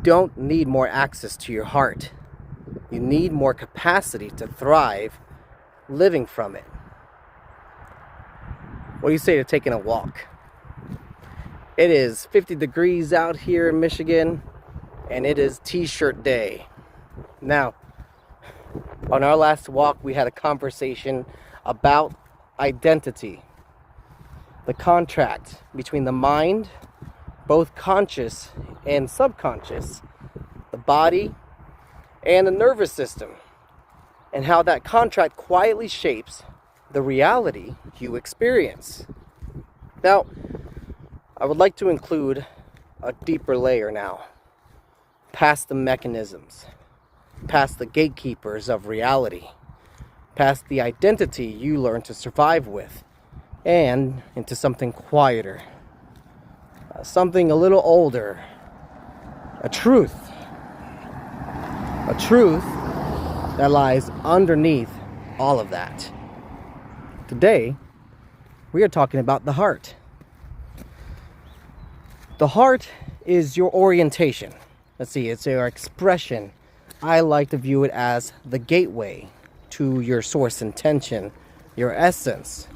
don't need more access to your heart. You need more capacity to thrive living from it. What do you say to taking a walk? It is 50 degrees out here in Michigan, and it is t-shirt day. Now, on our last walk, we had a conversation about identity. The contract between the mind, both conscious and subconscious, the body, and the nervous system, and how that contract quietly shapes the reality you experience. Now, I would like to include a deeper layer now, past the mechanisms, past the gatekeepers of reality, past the identity you learn to survive with, and into something quieter, something a little older, a truth that lies underneath all of that. Today, we are talking about the heart. The heart is your orientation. Let's see, it's your expression. I like to view it as the gateway to your source intention, your essence,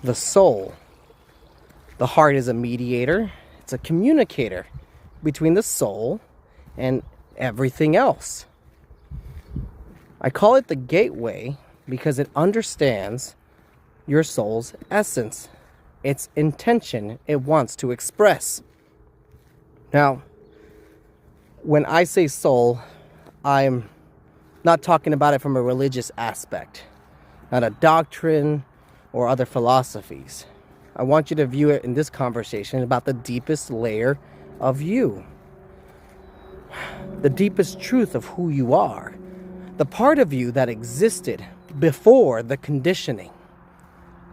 the soul. The heart is a mediator. It's a communicator between the soul and everything else. I call it the gateway because it understands your soul's essence, its intention it wants to express. Now, when I say soul, I'm not talking about it from a religious aspect, not a doctrine or other philosophies. I want you to view it in this conversation about the deepest layer of you, the deepest truth of who you are, the part of you that existed before the conditioning,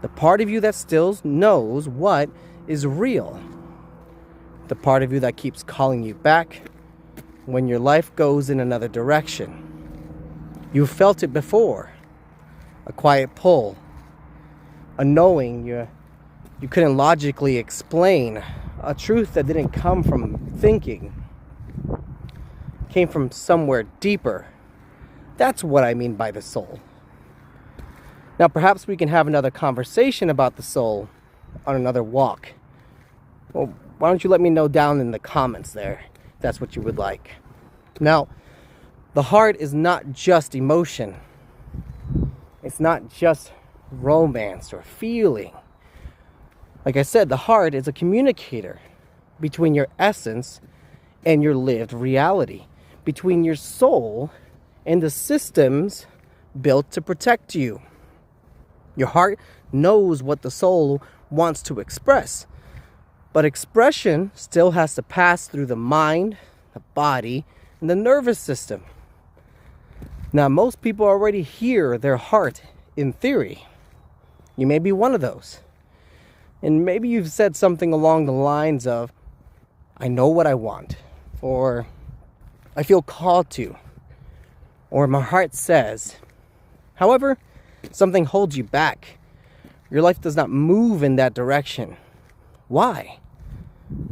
the part of you that still knows what is real, the part of you that keeps calling you back when your life goes in another direction. You felt it before, a quiet pull, a knowing you couldn't logically explain, a truth that didn't come from thinking, came from somewhere deeper. That's what I mean by the soul. Now, perhaps we can have another conversation about the soul on another walk. Well, why don't you let me know down in the comments there if that's what you would like. Now, the heart is not just emotion. It's not just romance or feeling. Like I said, the heart is a communicator between your essence and your lived reality, between your soul and the systems built to protect you. Your heart knows what the soul wants to express, but expression still has to pass through the mind, the body, and the nervous system. Now, most people already hear their heart in theory. You may be one of those. And maybe you've said something along the lines of, I know what I want, or I feel called to, or my heart says. However, something holds you back. Your life does not move in that direction. Why?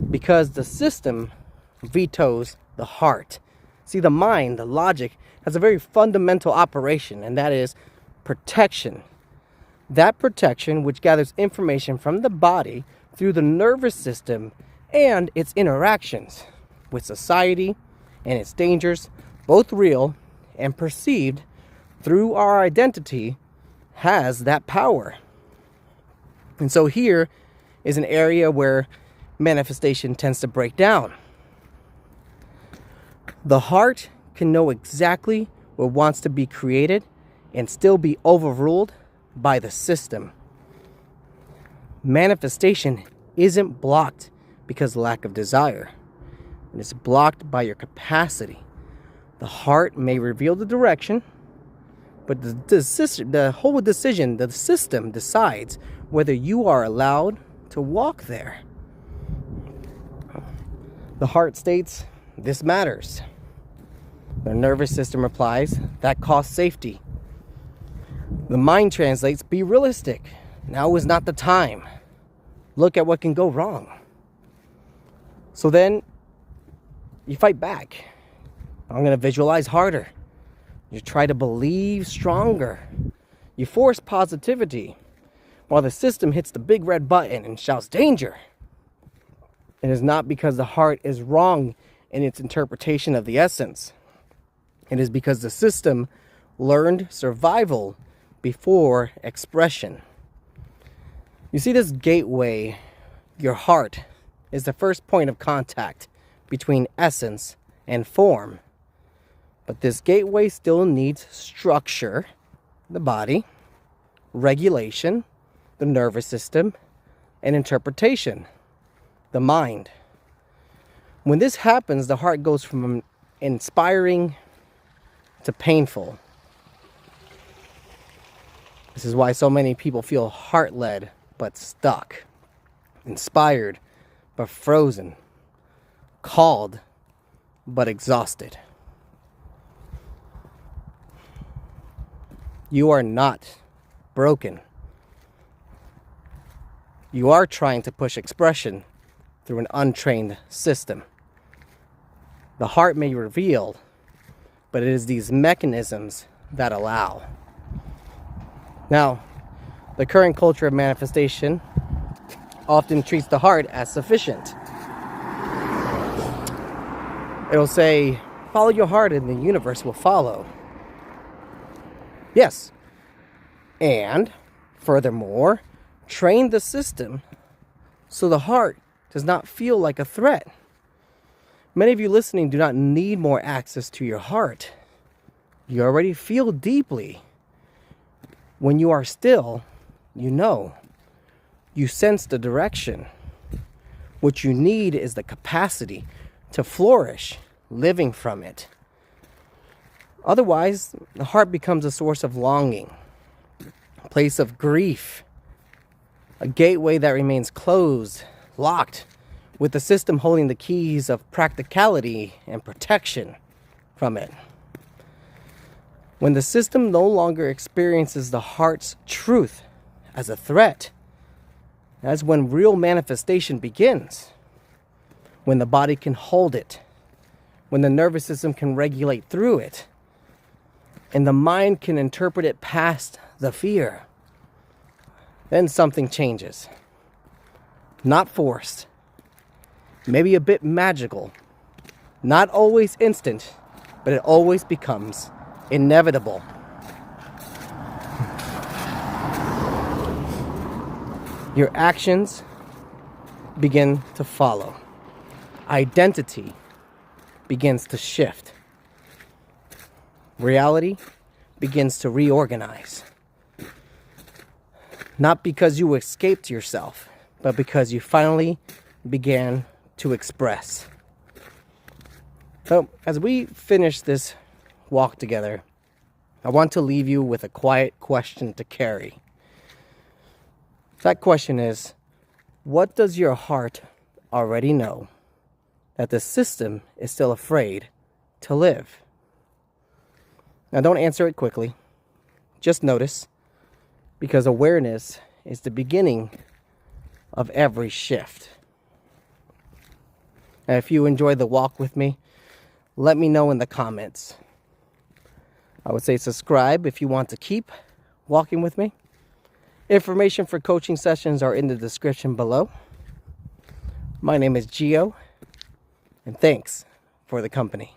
Because the system vetoes the heart. See, the mind, the logic, has a very fundamental operation, and that is protection. That protection, which gathers information from the body through the nervous system and its interactions with society and its dangers, both real and perceived through our identity, has that power. And so here is an area where manifestation tends to break down. The heart can know exactly what wants to be created and still be overruled by the system. Manifestation isn't blocked because of lack of desire. It is blocked by your capacity. The heart may reveal the direction, but the whole decision, the system decides whether you are allowed to walk there. The heart states, this matters. The nervous system replies, that costs safety. The mind translates, be realistic. Now is not the time. Look at what can go wrong. So then, you fight back. I'm going to visualize harder. You try to believe stronger. You force positivity while the system hits the big red button and shouts danger. It is not because the heart is wrong in its interpretation of the essence. It is because the system learned survival before expression. You see, this gateway, your heart, is the first point of contact between essence and form. But this gateway still needs structure, the body, regulation, the nervous system, and interpretation, the mind. When this happens, the heart goes from inspiring to painful. This is why so many people feel heart-led but stuck, inspired but frozen, called but exhausted. You are not broken. You are trying to push expression through an untrained system. The heart may reveal, but it is these mechanisms that allow. Now, the current culture of manifestation often treats the heart as sufficient. It'll say, follow your heart and the universe will follow. Yes. And furthermore, train the system so the heart does not feel like a threat. Many of you listening do not need more access to your heart. You already feel deeply. When you are still, you know. You sense the direction. What you need is the capacity to flourish, living from it. Otherwise, the heart becomes a source of longing, a place of grief, a gateway that remains closed, locked, with the system holding the keys of practicality and protection from it. When the system no longer experiences the heart's truth as a threat, that's when real manifestation begins. When the body can hold it, when the nervous system can regulate through it, and the mind can interpret it past the fear, then something changes. Not forced, maybe a bit magical, not always instant, but it always becomes inevitable. Your actions begin to follow. Identity begins to shift. Reality begins to reorganize. Not because you escaped yourself, but because you finally began to express. So, as we finish this walk together, I want to leave you with a quiet question to carry. That question is, what does your heart already know that the system is still afraid to live? Now, don't answer it quickly. Just notice, because awareness is the beginning of every shift. And if you enjoyed the walk with me, let me know in the comments. I would say subscribe if you want to keep walking with me. Information for coaching sessions are in the description below. My name is Gio, and thanks for the company.